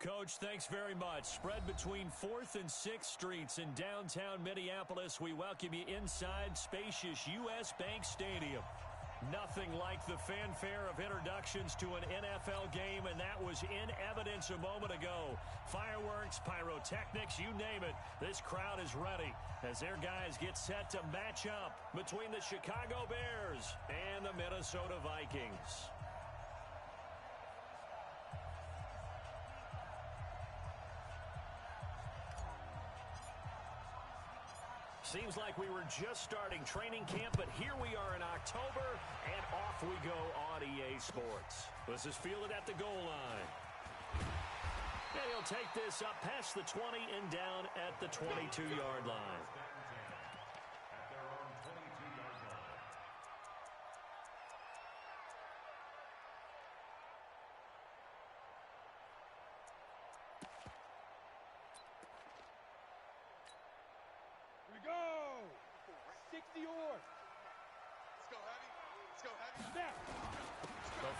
Coach, thanks very much. Spread between 4th and 6th Streets in downtown Minneapolis. We welcome you inside spacious U.S. Bank Stadium. Nothing like the fanfare of introductions to an NFL game, and that was in evidence a moment ago. Fireworks, pyrotechnics, you name it. This crowd is ready as their guys get set to match up between the Chicago Bears and the Minnesota Vikings. Seems like we were just starting training camp, but here we are in October, and off we go on EA Sports. This is fielded at the goal line. And he'll take this up past the 20 and down at the 22-yard line.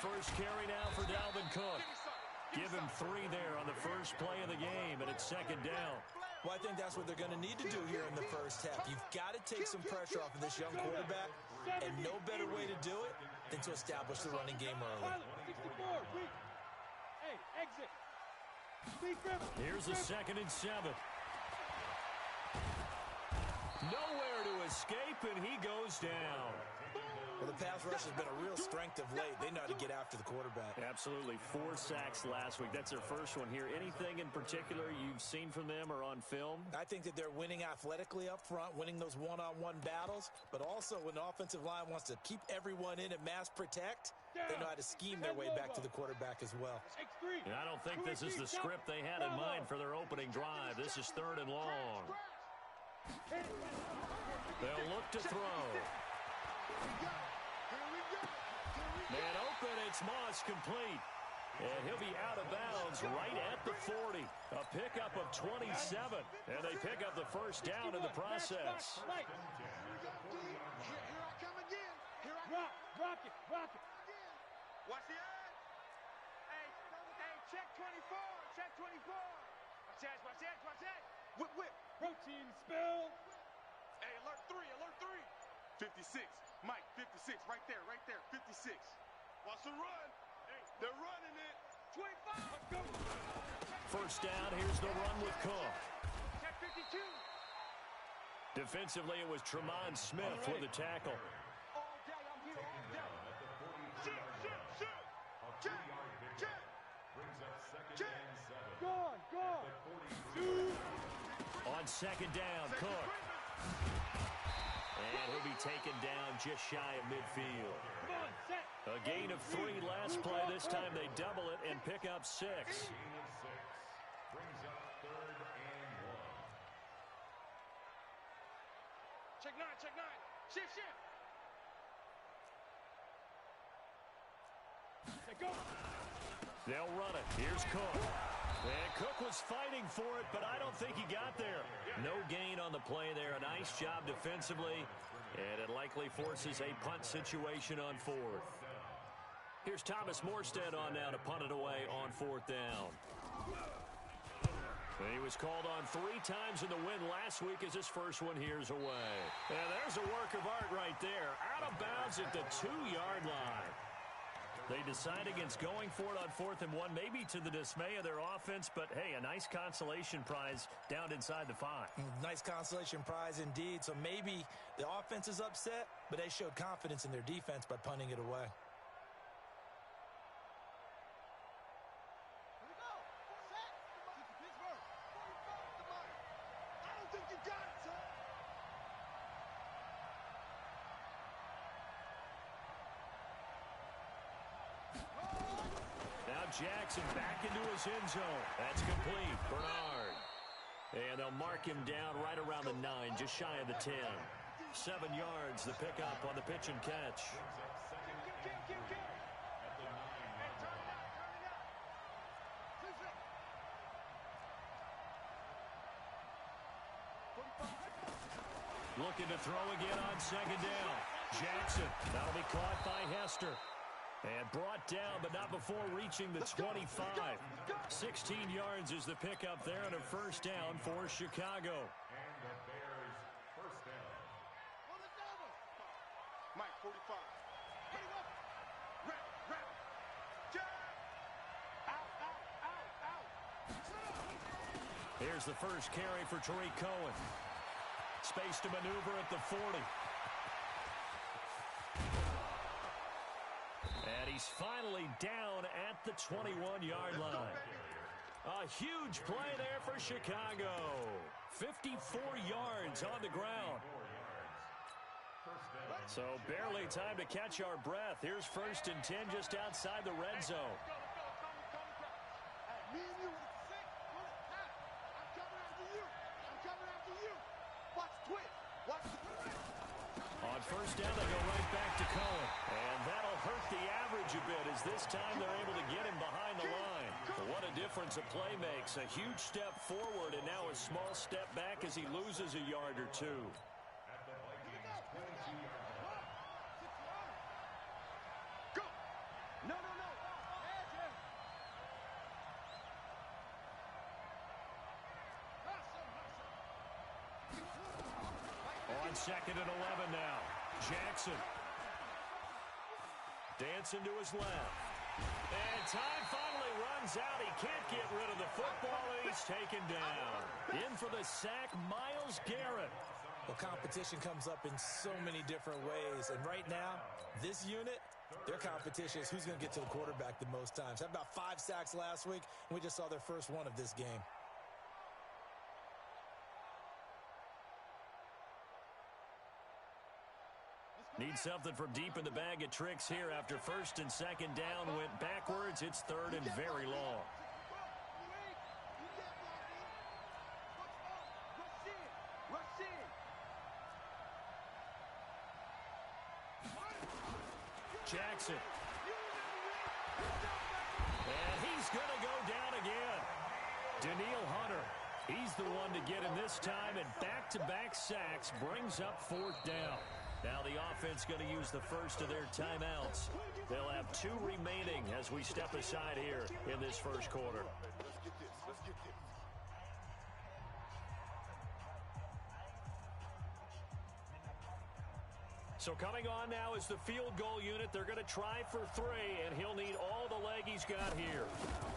First carry now for Dalvin Cook. Give him 3 there on the first play of the game, and it's second down. Well, I think that's what they're going to need to do here in the first half. You've got to take some pressure off of this young quarterback, and no better way to do it than to establish the running game early. Here's a 2nd and 7. Nowhere to escape, and he goes down. Well, the pass rush has been a real strength of late. They know how to get after the quarterback. Absolutely. 4 sacks last week. That's their first one here. Anything in particular you've seen from them or on film? I think that they're winning athletically up front, winning those one-on-one battles, but also when the offensive line wants to keep everyone in and mass protect, they know how to scheme their way back to the quarterback as well. And I don't think this is the script they had in mind for their opening drive. This is 3rd and long. They'll look to throw. Man open, it's Moss complete. And he'll be out of bounds right at the 40. A pickup of 27. And they pick up the first down in the process. Here I come again. Rock it. Watch the eye. Hey, check 24. Check 24. Watch that. Whip. Protein spill. Hey, alert 3. 56. Mike, 56. Right there. 56. Watch the run. Hey, they're running it. 25. Let's go. First down. Here's the run with Cook. Check 52. Defensively, it was Tremont Smith with the tackle. All day, I'm here all day. Shoot. Check. Gone. On second down, Cook. And he'll be taken down just shy of midfield. A gain of 3 last play. This time they double it and pick up 6. Brings up 3rd and 1. Check 9. Shift. Go. They'll run it. Here's Cook. And Cook was fighting for it, but I don't think he got there. No gain on the play there. A nice job defensively, and it likely forces a punt situation on 4th. Here's Thomas Morstead on now to punt it away on 4th down. And he was called on 3 times in the win last week as his first one here's away. And there's a work of art right there. Out of bounds at the 2-yard line. They decide against going for it on 4th and 1, maybe to the dismay of their offense, but hey, a nice consolation prize down inside the 5. Nice consolation prize indeed. So maybe the offense is upset, but they showed confidence in their defense by punting it away. Here we go. Set. Pittsburgh. I don't think you got it, son. Now Jackson back into his end zone. That's complete. Bernard. And they'll mark him down right around the 9, just shy of the 10. 7 yards, the pickup on the pitch and catch. Looking to throw again on 2nd down. Jackson, that'll be caught by Hester. And brought down, but not before reaching the 25. 16 yards is the pickup there on a 1st down for Chicago. And the Bears' 1st down. Mike, 45. Here's the first carry for Tariq Cohen. Space to maneuver at the 40. And he's finally down at the 21-yard line. A huge play there for Chicago. 54 yards on the ground. So barely time to catch our breath. Here's 1st and 10 just outside the red zone. On 1st down, they go right back to Cohen. And that'll hurt the average a bit as this time they're able to get him behind the line. But what a difference a play makes. A huge step forward and now a small step back as he loses a yard or two. On 2nd and 11 now. Jackson. Dancing to his left. And time finally runs out. He can't get rid of the football, and he's taken down. In for the sack, Myles Garrett. Well, competition comes up in so many different ways. And right now, this unit, their competition is who's going to get to the quarterback the most times. Had about 5 sacks last week, and we just saw their first one of this game. Need something from deep in the bag at Trix here after 1st and 2nd down went backwards. It's 3rd and very long. Jackson. And he's going to go down again. Daniil Hunter. He's the one to get him this time, and back-to-back sacks brings up 4th down. Now the offense going to use the first of their timeouts. They'll have 2 remaining as we step aside here in this 1st quarter. So coming on now is the field goal unit. They're going to try for 3, and he'll need all the leg he's got here.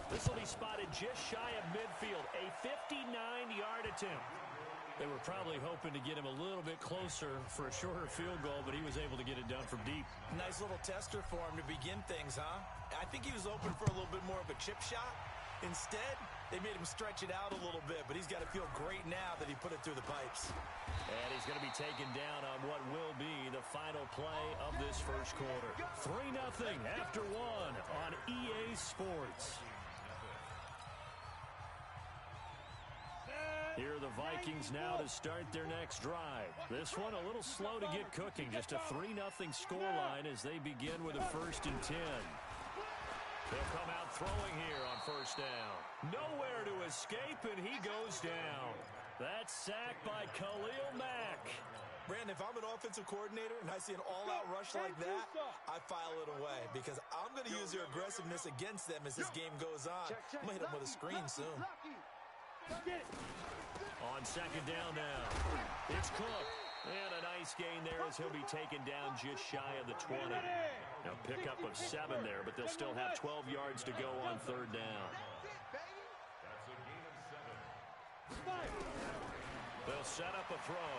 This will be spotted just shy of midfield, a 59-yard attempt. They were probably hoping to get him a little bit closer for a shorter field goal, but he was able to get it done from deep. Nice little tester for him to begin things, huh? I think he was open for a little bit more of a chip shot. Instead, they made him stretch it out a little bit, but he's got to feel great now that he put it through the pipes. And he's going to be taken down on what will be the final play of this 1st quarter. 3-0 after 1 on EA Sports. Here are the Vikings now to start their next drive. This one a little slow to get cooking. Just a 3-0 scoreline as they begin with a 1st and 10. They'll come out throwing here on 1st down. Nowhere to escape, and he goes down. That's sacked by Khalil Mack. Brandon, if I'm an offensive coordinator and I see an all-out rush like that, I file it away because I'm going to use their aggressiveness against them as this game goes on. I'm going to hit them with a screen soon. On 2nd down now, it's Cook. And a nice gain there as he'll be taken down just shy of the 20. Now pickup of 7 there, but they'll still have 12 yards to go on 3rd down. That's a gain of 7. They'll set up a throw.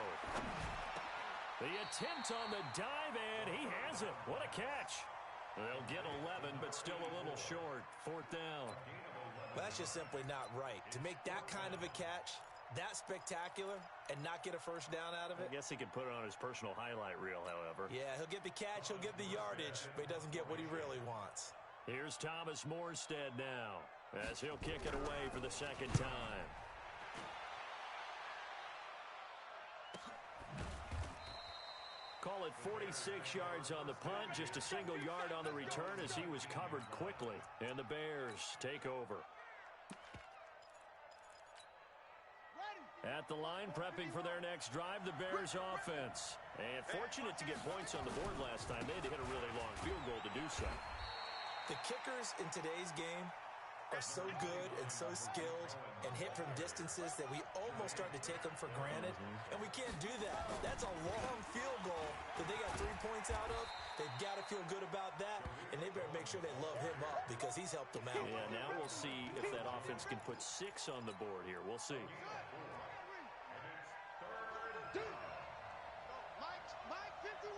The attempt on the dive, and he has it. What a catch. They'll get 11, but still a little short. 4th down. Well, that's just simply not right. To make that kind of a catch, that spectacular, and not get a 1st down out of it. I guess he could put it on his personal highlight reel, however. Yeah, he'll get the catch, he'll get the yardage, but he doesn't get what he really wants. Here's Thomas Morstead now, as he'll kick it away for the 2nd time. Call it 46 yards on the punt, just a single yard on the return as he was covered quickly. And the Bears take over. At the line, prepping for their next drive, the Bears offense. And fortunate to get points on the board last time. They had to hit a really long field goal to do so. The kickers in today's game are so good and so skilled and hit from distances that we almost start to take them for granted. And we can't do that. That's a long field goal that they got 3 points out of. They've got to feel good about that, and they better make sure they love him up because he's helped them out. Yeah, now we'll see if that offense can put 6 on the board here. We'll see. Mike 51.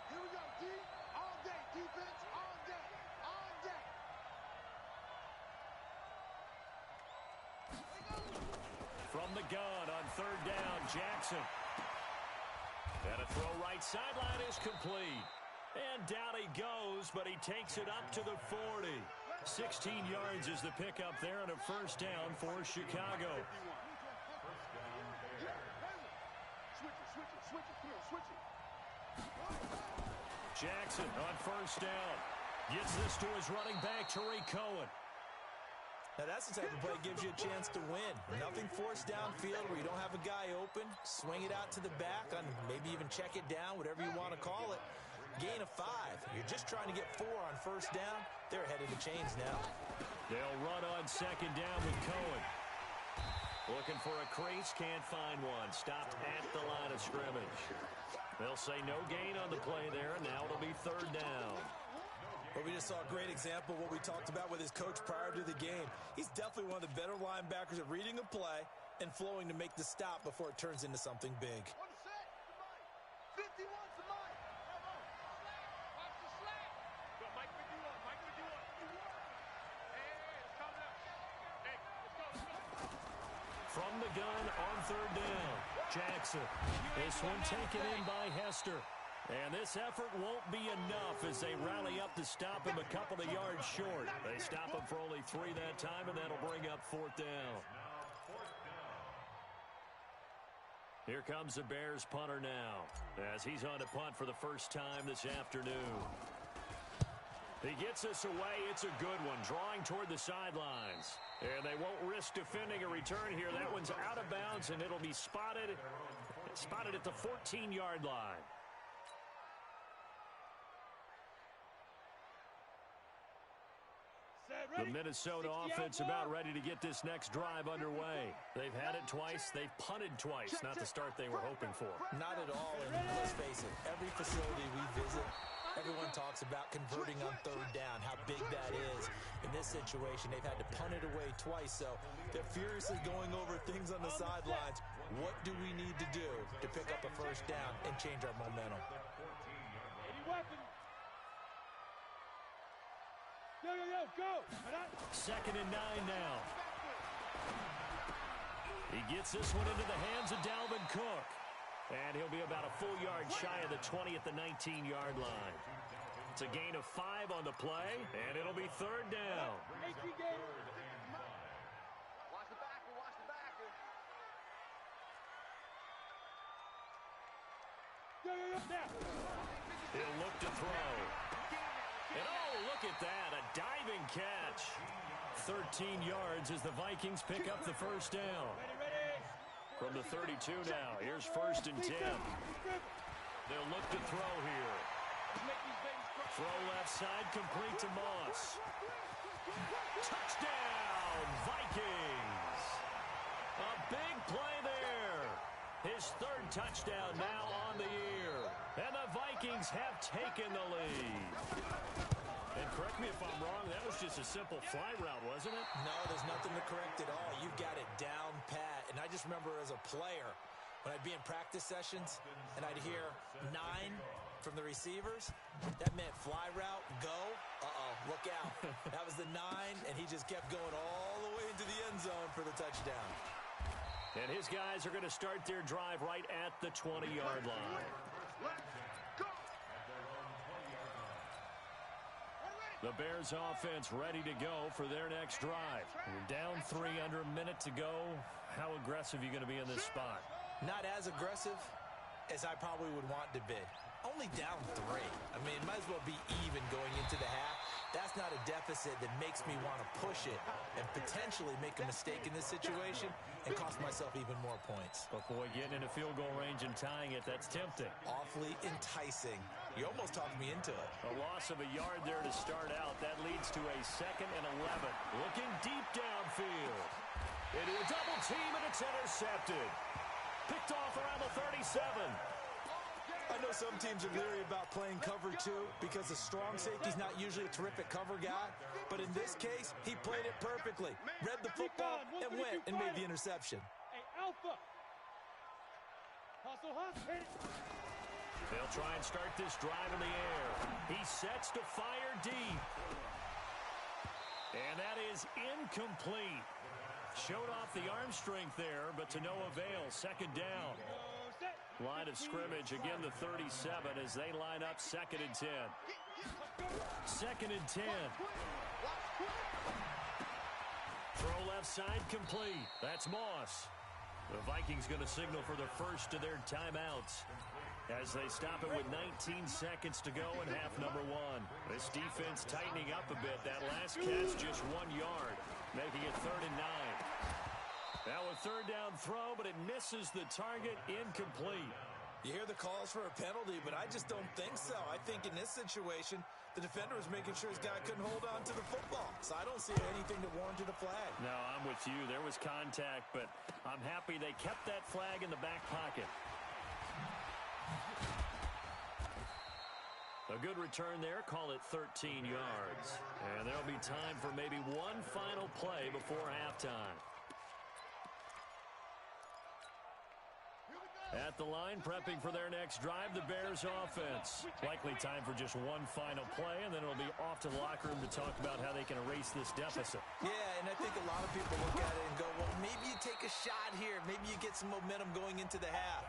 Here we go, D. All day. Defense all day. All day. From the gun on third down, Jackson. And a throw right sideline is complete. And down he goes, but he takes it up to the 40. 16 yards is the pickup there on a first down for Chicago. Switch it. Jackson on first down. Gets this to his running back, Tariq Cohen. Now, that's the type of play that gives you a chance to win. Nothing forced downfield where you don't have a guy open. Swing it out to the back on maybe even check it down, whatever you want to call it. Gain of 5. You're just trying to get 4 on first down. They're ahead of the chains now. They'll run on second down with Cohen. Looking for a crease, can't find one. Stopped at the line of scrimmage. They'll say no gain on the play there, and now it'll be third down. Well, we just saw a great example of what we talked about with his coach prior to the game. He's definitely one of the better linebackers at reading a play and flowing to make the stop before it turns into something big. 51 to Mike. Watch the slack. Go, Mike 51. Hey, it's coming up. Hey, let's go. From the gun on third down, Jackson. This one taken in by Hester. And this effort won't be enough as they rally up to stop him a couple of yards short. They stop him for only 3 that time, and that'll bring up fourth down. Here comes the Bears punter now as he's on to punt for the first time this afternoon. He gets this away. It's a good one, drawing toward the sidelines. And they won't risk defending a return here. That one's out of bounds, and it'll be spotted at the 14-yard line. The Minnesota offense about ready to get this next drive underway. They've had it twice. They've punted twice. Not the start they were hoping for. Not at all. And let's face it, every facility we visit, everyone talks about converting on third down, how big that is. In this situation, they've had to punt it away twice, so they're furiously going over things on the sidelines. What do we need to do to pick up a first down and change our momentum? Go. Second and 9 now. He gets this one into the hands of Dalvin Cook. And he'll be about a full yard shy of the 20 at the 19-yard line. It's a gain of 5 on the play, and it'll be third down. Watch the backer. He'll look to throw. And oh, look at that, a diving catch. 13 yards as the Vikings pick up the first down. From the 32 now, here's first and 10. They'll look to throw here. Throw left side, complete to Moss. Touchdown, Vikings. A big play there. His third touchdown now on the year. And the Vikings have taken the lead. And correct me if I'm wrong, that was just a simple fly route, wasn't it? No, there's nothing to correct at all. You've got it down pat. And I just remember as a player, when I'd be in practice sessions and I'd hear 9 from the receivers, that meant fly route, go. Look out. That was the 9, and he just kept going all the way into the end zone for the touchdown. And his guys are going to start their drive right at the 20-yard line. The Bears offense ready to go for their next drive. We're down 3 under a minute to go. How aggressive are you going to be in this spot? Not as aggressive as I probably would want to be. Only down 3. I mean, might as well be even going into the half. That's not a deficit that makes me want to push it and potentially make a mistake in this situation and cost myself even more points. But boy, getting into field goal range and tying it, that's tempting. Awfully enticing. You almost talked me into it. A loss of a yard there to start out. That leads to a 2nd and 11. Looking deep downfield. Into a double team, and it's intercepted. Picked off around the 37. I know some teams are leery about playing cover 2 because the strong safety's not usually a terrific cover guy. But in this case, he played it perfectly. Read the football and went and made the interception. Hey, Alpha. Hustle, hustle. They'll try and start this drive in the air. He sets to fire deep. And that is incomplete. Showed off the arm strength there, but to no avail. 2nd down. Line of scrimmage, again the 37 as they line up 2nd and 10. 2nd and 10. Throw left side complete. That's Moss. The Vikings going to signal for the first of their timeouts as they stop it with 19 seconds to go in half number 1. This defense tightening up a bit. That last catch just 1 yard, making it 3rd and 9. Now a 3rd down throw, but it misses the target, incomplete. You hear the calls for a penalty, but I just don't think so. I think in this situation, the defender was making sure his guy couldn't hold on to the football. So I don't see anything that warranted a flag. No, I'm with you. There was contact, but I'm happy they kept that flag in the back pocket. A good return there. Call it 13 yards. And there'll be time for maybe one final play before halftime. At the line, prepping for their next drive, the Bears offense. Likely time for just one final play, and then it'll be off to the locker room to talk about how they can erase this deficit. Yeah, and I think a lot of people look at it and go, well, maybe you take a shot here. Maybe you get some momentum going into the half.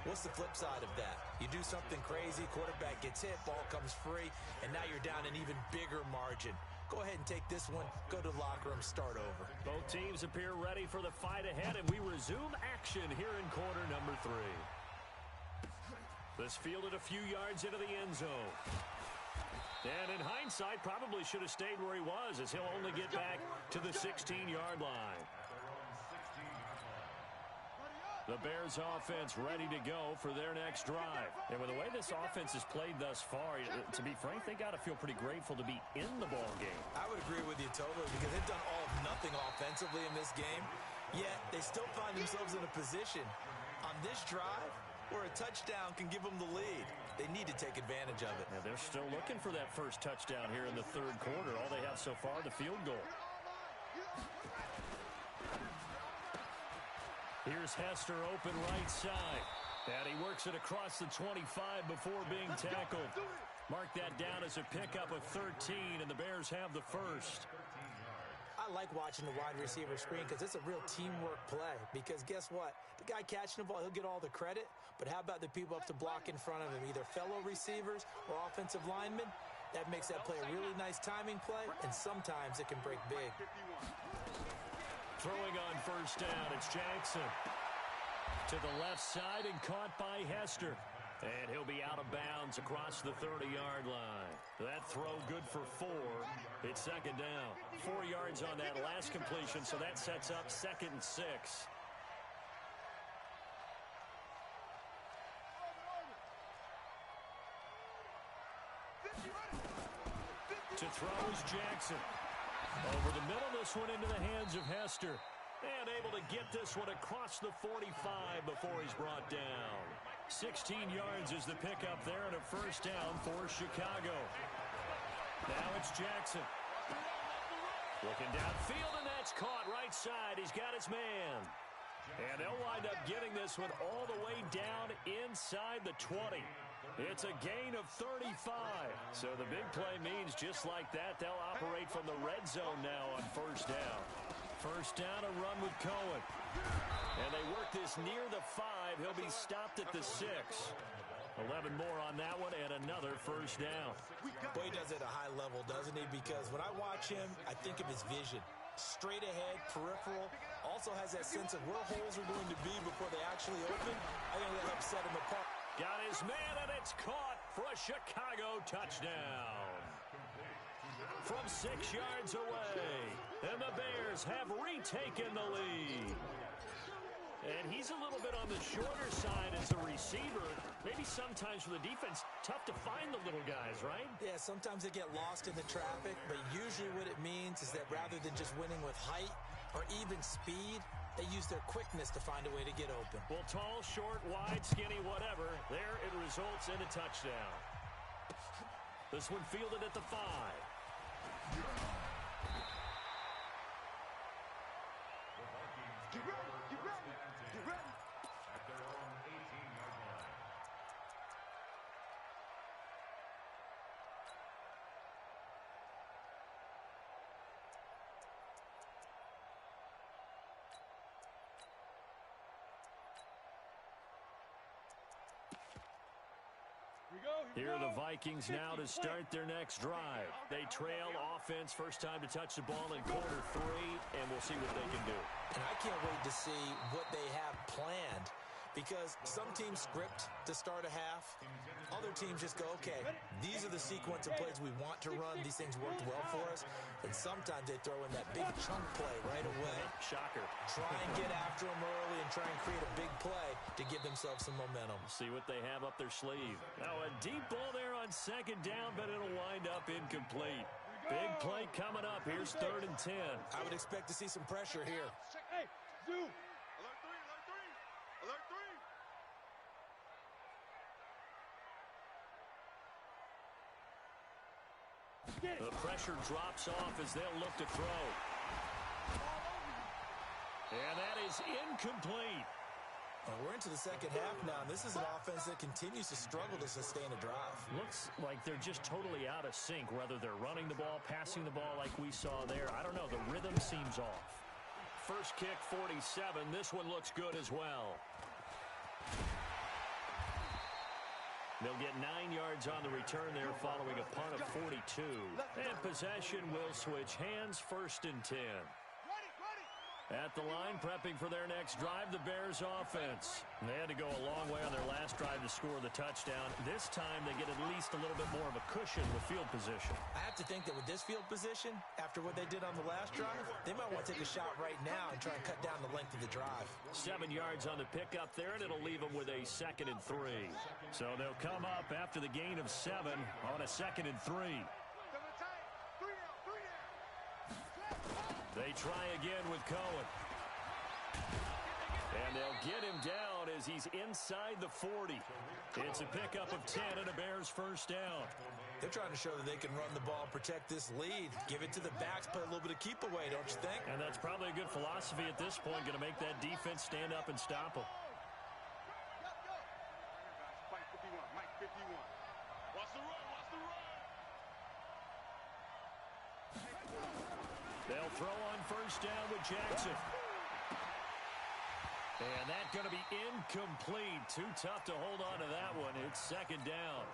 What's the flip side of that? You do something crazy, quarterback gets hit, ball comes free, and now you're down an even bigger margin. Go ahead and take this one, go to the locker room, start over. Both teams appear ready for the fight ahead, and we resume action here in quarter number 3. This fielded a few yards into the end zone. And in hindsight, probably should have stayed where he was, as he'll only get back to the 16-yard line. The Bears offense ready to go for their next drive. And with the way this offense has played thus far, to be frank, they got to feel pretty grateful to be in the ball game. I would agree with you totally because they've done all of nothing offensively in this game, yet they still find themselves in a position on this drive where a touchdown can give them the lead. They need to take advantage of it. Yeah, they're still looking for that first touchdown here in the 3rd quarter. All they have so far, the field goal. Here's Hester open right side. And he works it across the 25 before being tackled. Mark that down as a pickup of 13, and the Bears have the first. I like watching the wide receiver screen because it's a real teamwork play. Because guess what? The guy catching the ball, he'll get all the credit. But how about the people up to block in front of him, either fellow receivers or offensive linemen? That makes that play a really nice timing play, and sometimes it can break big. Throwing on first down, it's Jackson. To the left side and caught by Hester. And he'll be out of bounds across the 30-yard line. That throw good for 4. It's 2nd down. 4 yards on that last completion, so that sets up 2nd and 6. To throw is Jackson. Over the middle, this one into the hands of Hester. And able to get this one across the 45 before he's brought down. 16 yards is the pickup there and a first down for Chicago. Now it's Jackson. Looking downfield, and that's caught right side. He's got his man. And they'll wind up getting this one all the way down inside the 20. It's a gain of 35. So the big play means just like that, they'll operate from the red zone now on first down. First down, a run with Cohen. And they work this near the 5. He'll be stopped at the 6. 11 more on that one and another first down. Boy, he does it at a high level, doesn't he? Because when I watch him, I think of his vision. straight ahead, peripheral. Also has that sense of where holes are going to be before they actually open. I think that helps set him apart. Got his man, and it's caught for a Chicago touchdown. From 6 yards away, and the Bears have retaken the lead. And he's a little bit on the shorter side as a receiver. Maybe sometimes for the defense, tough to find the little guys, right? Yeah, sometimes they get lost in the traffic, but usually what it means is that rather than just winning with height or even speed, they use their quickness to find a way to get open. Well, tall, short, wide, skinny, whatever, there it results in a touchdown. This one fielded at the 5. Get ready, get ready, get ready. At their own 18-yard line. Here are the Vikings now to start their next drive. They trail offense, first time to touch the ball in quarter 3, and we'll see what they can do. And I can't wait to see what they have planned, because some teams script to start a half. Other teams just go, okay, these are the sequence of plays we want to run. These things worked well for us. And sometimes they throw in that big chunk play right away. Shocker. Try and get after them early and try and create a big play to give themselves some momentum. See what they have up their sleeve. Now a deep ball there on second down, but it'll wind up incomplete. Big play coming up. Here's 3rd and 10. I would expect to see some pressure here. Hey, zoom. Alert 3, alert 3. Alert 3. The pressure drops off as they'll look to throw. And that is incomplete. Well, we're into the second half now, and this is an offense that continues to struggle to sustain a drive. Looks like they're just totally out of sync, whether they're running the ball, passing the ball like we saw there. I don't know. The rhythm seems off. First kick, 47. This one looks good as well. They'll get 9 yards on the return there following a punt of 42. And possession will switch hands, 1st and 10. At the line, prepping for their next drive, the Bears offense. They had to go a long way on their last drive to score the touchdown. This time, they get at least a little bit more of a cushion with field position. I have to think that with this field position, after what they did on the last drive, they might want to take a shot right now and try and cut down the length of the drive. 7 yards on the pickup there, and it'll leave them with a 2nd and 3. So they'll come up after the gain of 7 on a 2nd and 3. They try again with Cohen. And they'll get him down as he's inside the 40. It's a pickup of 10 and a Bears first down. They're trying to show that they can run the ball, protect this lead, give it to the backs, play a little bit of keep away, don't you think? And that's probably a good philosophy at this point, going to make that defense stand up and stop them. Mike 51, Mike 51. Watch the run, watch the run. They'll throw on first down with Jackson. And that's going to be incomplete. Too tough to hold on to that one. It's 2nd down.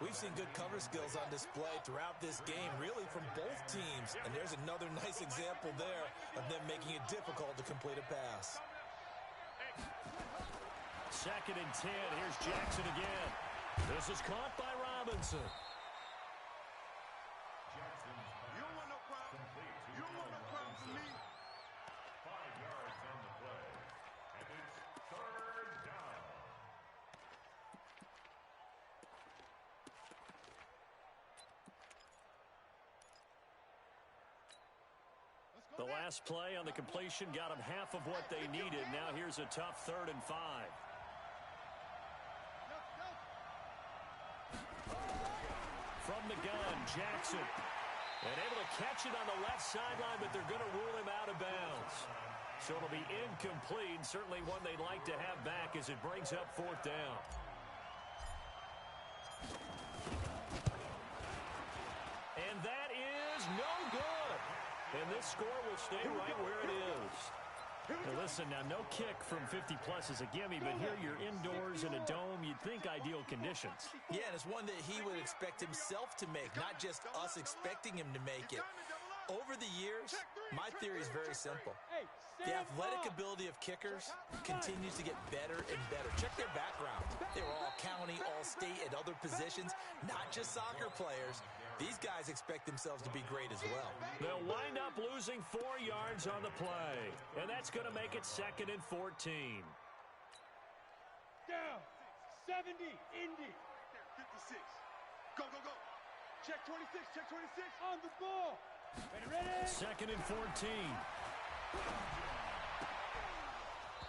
We've seen good cover skills on display throughout this game, really from both teams. And there's another nice example there of them making it difficult to complete a pass. 2nd and 10. Here's Jackson again. This is caught by Robinson. You don't want no problem. You don't want no problem from me. 5 yards on the play. And it's 3rd down. The last play on the completion got them half of what they needed. Now here's a tough 3rd and 5. From the gun, Jackson. And able to catch it on the left sideline, but they're going to rule him out of bounds. So it'll be incomplete. Certainly one they'd like to have back as it brings up 4th down. And that is no good. And this score will stay right where it is. Now listen, now no kick from 50-plus is a gimme, but here you're indoors in a dome. You'd think ideal conditions. Yeah, and it's one that he would expect himself to make, not just us expecting him to make it. Over the years, my theory is very simple. The athletic ability of kickers continues to get better and better. Check their background. They were all county, all state, at other positions, not just soccer players. These guys expect themselves to be great as well. They'll wind up losing 4 yards on the play, and that's going to make it 2nd and 14. Down. 70. Indy. 56. Go, go, go. Check 26. Check 26. On the ball. Ready, ready. 2nd and 14.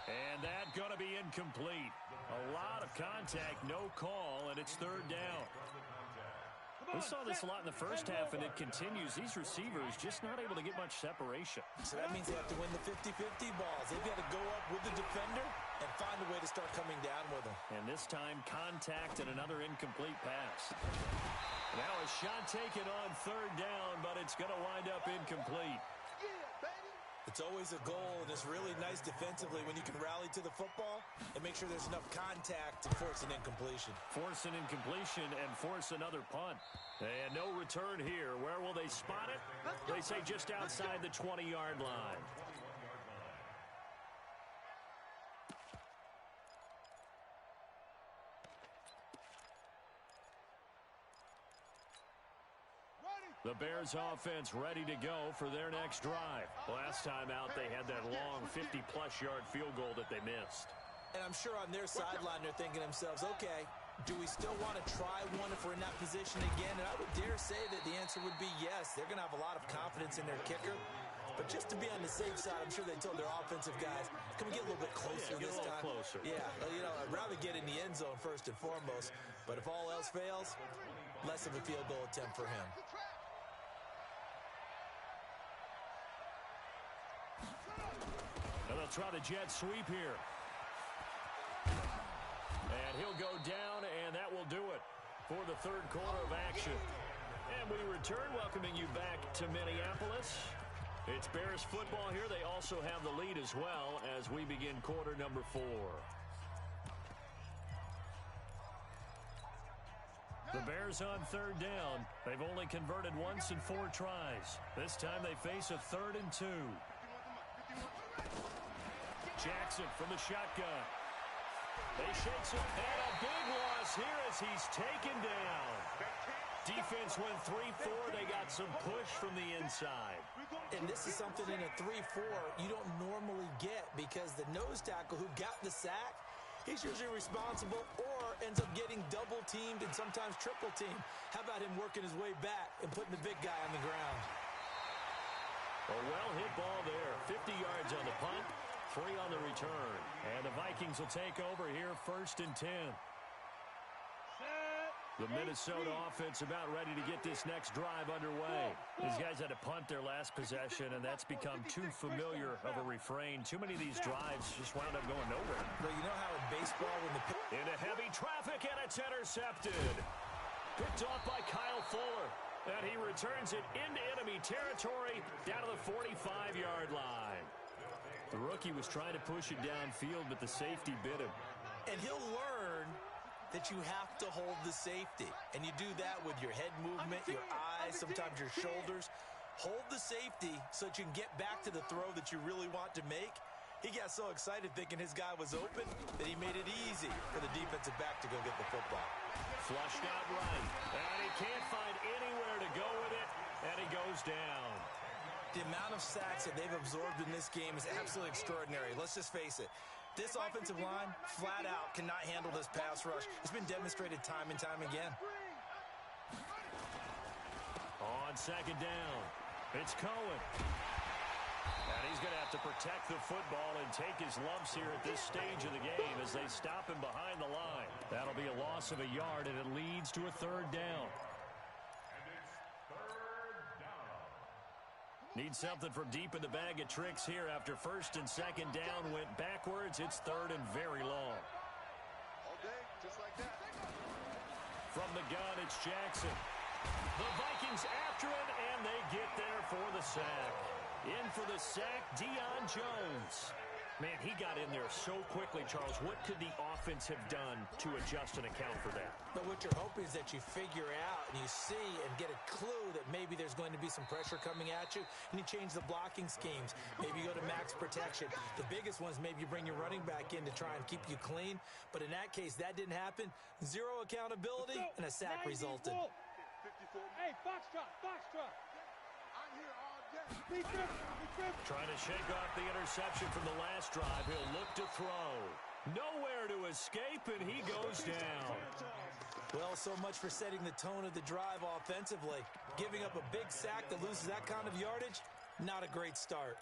And that's going to be incomplete. A lot of contact, no call, and it's 3rd down. We saw this a lot in the first half, and it continues. These receivers just not able to get much separation. So that means they have to win the 50-50 balls. They've got to go up with the defender and find a way to start coming down with them. And this time, contact and another incomplete pass. Now a shot taken on 3rd down, but it's going to wind up incomplete. It's always a goal, and it's really nice defensively when you can rally to the football and make sure there's enough contact to force an incompletion. Force an incompletion and force another punt. And no return here. Where will they spot it? They say just outside the 20-yard line. The Bears offense ready to go for their next drive. Last time out, they had that long 50-plus yard field goal that they missed. And I'm sure on their sideline, they're thinking to themselves, okay, do we still want to try one if we're in that position again? And I would dare say that the answer would be yes. They're going to have a lot of confidence in their kicker. But just to be on the safe side, I'm sure they told their offensive guys, can we get a little bit closer this time? Closer. Yeah, you know, I'd rather get in the end zone first and foremost. But if all else fails, less of a field goal attempt for him. And they'll try the jet sweep here. And he'll go down, and that will do it for the 3rd quarter of action. And we return, welcoming you back to Minneapolis. It's Bears football here. They also have the lead as well as we begin quarter number 4. The Bears on 3rd down. They've only converted once in 4 tries. This time they face a 3rd and 2. Jackson from the shotgun. They shake some, and a big loss here as he's taken down. Defense went 3-4. They got some push from the inside. And this is something in a 3-4 you don't normally get because the nose tackle who got the sack, he's usually responsible or ends up getting double-teamed and sometimes triple-teamed. How about him working his way back and putting the big guy on the ground? A well-hit ball there. 50 yards on the punt, 3 on the return. And the Vikings will take over here 1st and 10. The Minnesota offense about ready to get this next drive underway. These guys had to punt their last possession, and that's become too familiar of a refrain. Too many of these drives just wound up going nowhere. But you know how in baseball when the... Into heavy traffic, and it's intercepted. Picked off by Kyle Fuller. And he returns it into enemy territory down to the 45-yard line. The rookie was trying to push it downfield, but the safety bit him. And he'll learn that you have to hold the safety. And you do that with your head movement, your eyes, sometimes your shoulders. Hold the safety so that you can get back to the throw that you really want to make. He got so excited thinking his guy was open that he made it easy for the defensive back to go get the football. Flushed out right. And he can't find anywhere to go with it, and he goes down. The amount of sacks that they've absorbed in this game is absolutely extraordinary. Let's just face it. This offensive line, flat out, cannot handle this pass rush. It's been demonstrated time and time again. On 2nd down, it's Cohen. And he's going to have to protect the football and take his lumps here at this stage of the game as they stop him behind the line. That'll be a loss of a yard, and it leads to a 3rd down. Need something from deep in the bag of tricks here after 1st and 2nd down went backwards. It's 3rd and very long. All day, just like that. From the gun, it's Jackson. The Vikings after him, and they get there for the sack. In for the sack, Deion Jones. Man, he got in there so quickly, Charles. What could the offense have done to adjust and account for that? But what you're hoping is that you figure out and you see and get a clue that maybe there's going to be some pressure coming at you, and you change the blocking schemes. Maybe you go to max protection. The biggest one is maybe you bring your running back in to try and keep you clean. But in that case, that didn't happen. Zero accountability, and a sack resulted. 54. Hey, foxtrot, foxtrot. I'm here all day. Trying to shake off the interception from the last drive. He'll look to throw. Nowhere to escape, and he goes down. Well, so much for setting the tone of the drive offensively. Giving up a big sack that loses that kind of yardage, not a great start.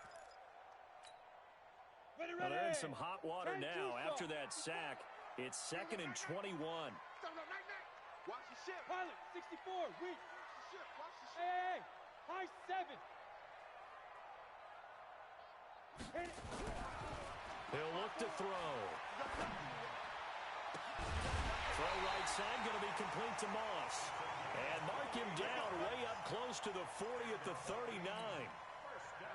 Well, they're in some hot water now after that sack. It's 2nd and 21. Watch the ship. Pilot, 64, weak. Watch the ship. Watch the ship. Hey, high 7. Hit it. He'll look to throw. Throw right side, going to be complete to Moss. And mark him down way up close to the 40 at the 39.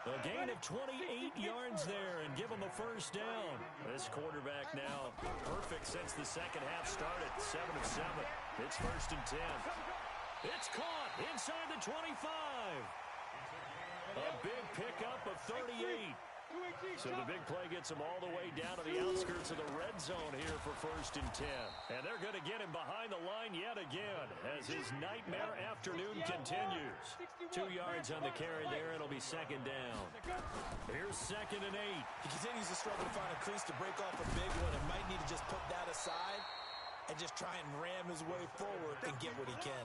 A gain of 28 yards there and give him a first down. This quarterback now perfect since the second half started. 7 of 7. It's 1st and 10. It's caught inside the 25. A big pickup of 38. So the big play gets him all the way down to the outskirts of the red zone here for 1st and 10. And they're going to get him behind the line yet again as his nightmare afternoon continues. 2 yards on the carry there. It'll be 2nd down. Here's 2nd and 8. He continues to struggle to find a crease to break off a big one and might need to just put that aside and just try and ram his way forward and get what he can.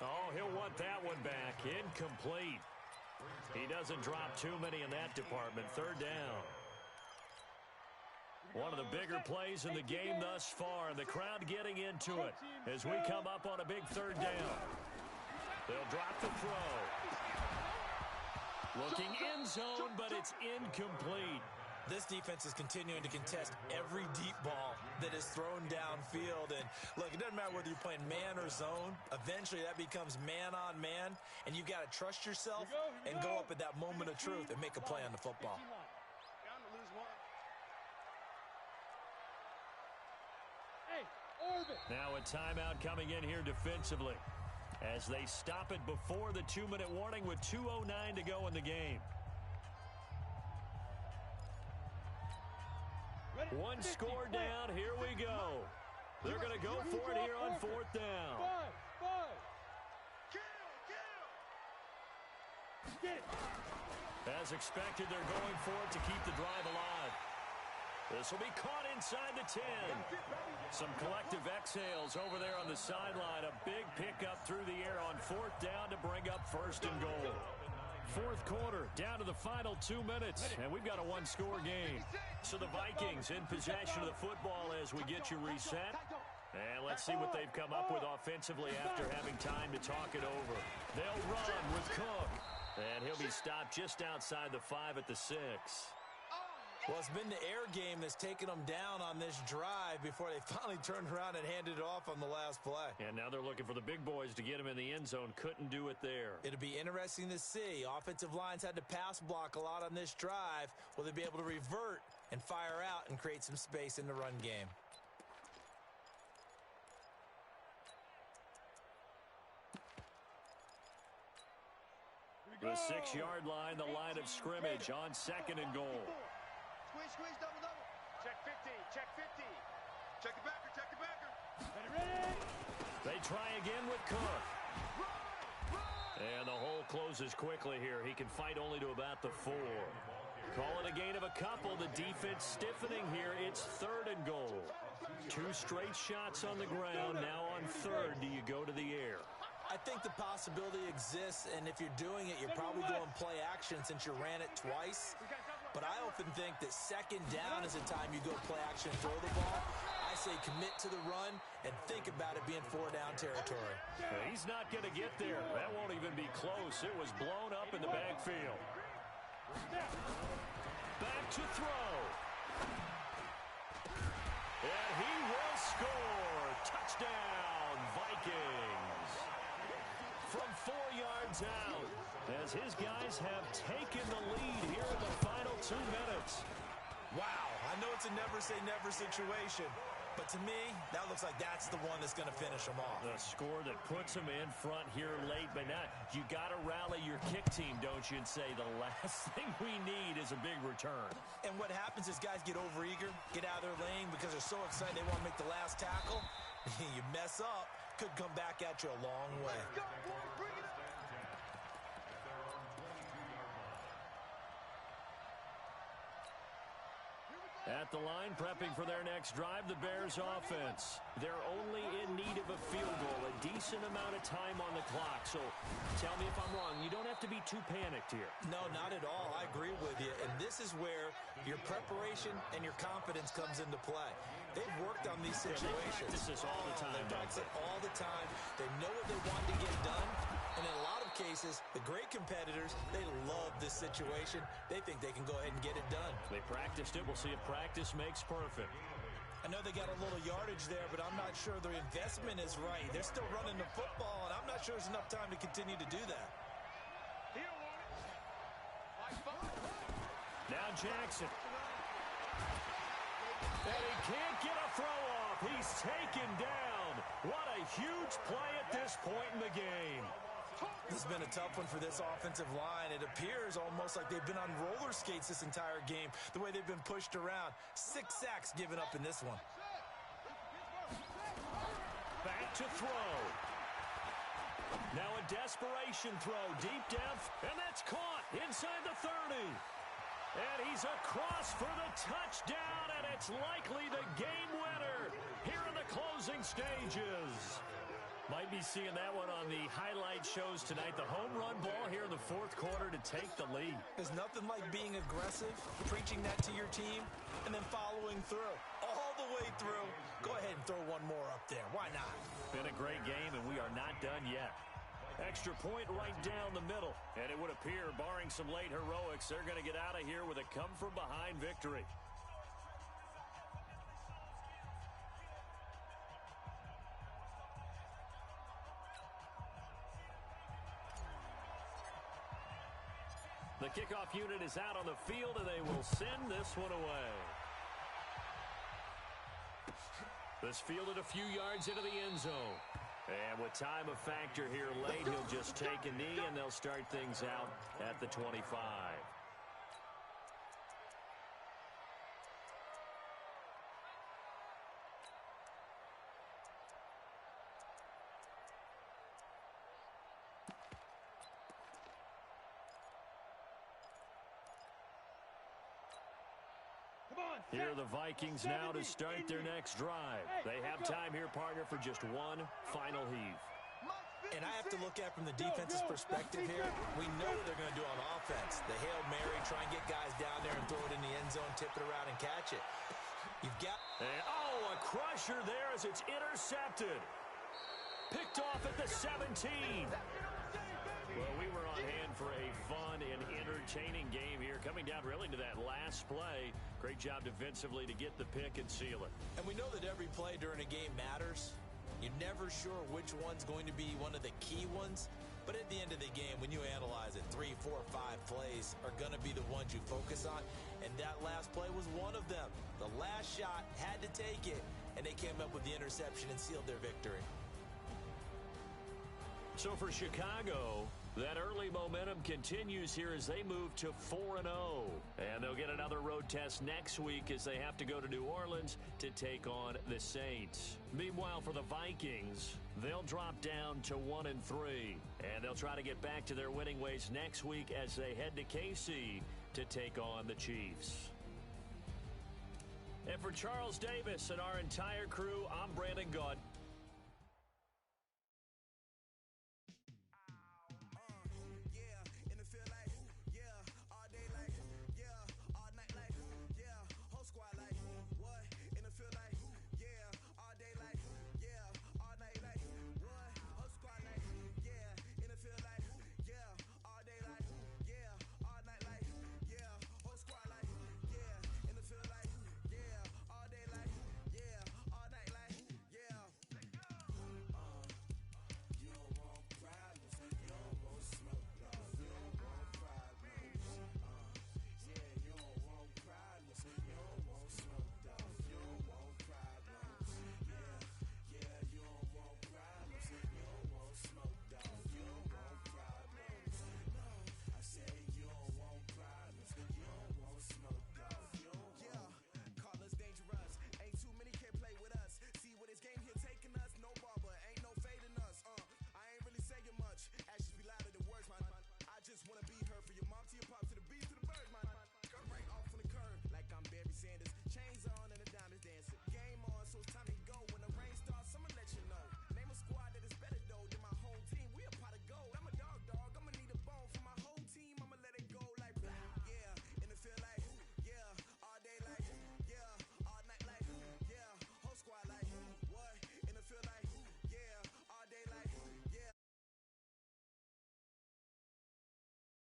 Oh, he'll want that one back. Incomplete. He doesn't drop too many in that department. 3rd down. One of the bigger plays in the game thus far, and the crowd getting into it as we come up on a big 3rd down. They'll drop the throw. Looking end zone, but it's incomplete. This defense is continuing to contest every deep ball that is thrown downfield. And look, it doesn't matter whether you're playing man or zone. Eventually, that becomes man on man. And you've got to trust yourself and go up at that moment of truth and make a play on the football. Bound to lose one. Hey, Orbit. Now a timeout coming in here defensively as they stop it before the 2-minute warning with 2:09 to go in the game. One score down. Here we go. They're going to go for it here on 4th down. Five. Get it. As expected, they're going for it to keep the drive alive. This will be caught inside the 10. Some collective exhales over there on the sideline. A big pickup through the air on 4th down to bring up 1st and goal. 4th quarter, down to the final 2 minutes, and we've got a one-score game. So the Vikings in possession of the football as we get you reset. And let's see what they've come up with offensively after having time to talk it over. They'll run with Cook, and he'll be stopped just outside the 5 at the 6. Well, it's been the air game that's taken them down on this drive before they finally turned around and handed it off on the last play. And now they're looking for the big boys to get him in the end zone. Couldn't do it there. It'll be interesting to see. Offensive lines had to pass block a lot on this drive. Will they be able to revert and fire out and create some space in the run game? The 6-yard line, the line of scrimmage on 2nd and goal. Squeeze, double. Check 50, check 50. Check the backer. Ready. They try again with Cook. And the hole closes quickly here. He can fight only to about the 4. Call it a gain of a couple. The defense stiffening here. It's 3rd and goal. 2 straight shots on the ground. Now on 3rd, do you go to the air? I think the possibility exists, and if you're doing it, you're probably going play action since you ran it twice. But I often think that 2nd down is the time you go play action and throw the ball. I say commit to the run and think about it being 4-down territory. He's not going to get there. That won't even be close. It was blown up in the backfield. Back to throw. And he will score. Touchdown, Vikings. From 4 yards out, as his guys have taken the lead here in the final 2 minutes. Wow, I know it's a never-say-never situation, but to me, that looks like that's the one that's going to finish them off. The score that puts them in front here late, but now you got to rally your kick team, don't you, and say the last thing we need is a big return. And what happens is guys get overeager, get out of their lane because they're so excited they want to make the last tackle. You mess up, could come back at you a long way. At the line, prepping for their next drive, the Bears offense. They're only in need of a field goal, a decent amount of time on the clock. So tell me if I'm wrong. You don't have to be too panicked here. No, not at all. I agree with you. And this is where your preparation and your confidence comes into play. They've worked on these situations. They practice this all the time. They practice it all the time. They know what they want to get done. And in a lot of cases, the great competitors, they love this situation. They think they can go ahead and get it done. They practiced it. We'll see if practice makes perfect. I know they got a little yardage there, but I'm not sure their investment is right. They're still running the football, and I'm not sure there's enough time to continue to do that. Now Jackson. And he can't get a throw off. He's taken down. What a huge play at this point in the game. This has been a tough one for this offensive line. It appears almost like they've been on roller skates this entire game, the way they've been pushed around. 6 sacks given up in this one. Back to throw. Now a desperation throw deep depth, and that's caught inside the 30. And he's across for the touchdown, and it's likely the game winner here in the closing stages. Might be seeing that one on the highlight shows tonight. The home run ball here in the fourth quarter to take the lead. There's nothing like being aggressive, preaching that to your team, and then following through. All the way through. Go ahead and throw one more up there. Why not? Been a great game, and we are not done yet. Extra point right down the middle. And it would appear, barring some late heroics, they're going to get out of here with a come-from-behind victory. The kickoff unit is out on the field, and they will send this one away. This fielded a few yards into the end zone. And with time a factor here late, he'll just take a knee, and they'll start things out at the 25. Here are the Vikings now to start their next drive. They have time here, partner, for just one final heave. And I have to look at from the defense's perspective here. We know what they're going to do on offense. The Hail Mary, try and get guys down there and throw it in the end zone, tip it around and catch it. You've got... And, a crusher there as it's intercepted. Picked off at the 17. Well, we were on hand for a fun and entertaining game here, coming down really to that last play. Great job defensively to get the pick and seal it. And we know that every play during a game matters. You're never sure which one's going to be one of the key ones. But at the end of the game, when you analyze it, 3, 4, 5 plays are going to be the ones you focus on. And that last play was one of them. The last shot had to take it, and they came up with the interception and sealed their victory. So for Chicago, that early momentum continues here as they move to 4-0. And they'll get another road test next week as they have to go to New Orleans to take on the Saints. Meanwhile, for the Vikings, they'll drop down to 1-3. And they'll try to get back to their winning ways next week as they head to KC to take on the Chiefs. And for Charles Davis and our entire crew, I'm Brandon Gaud.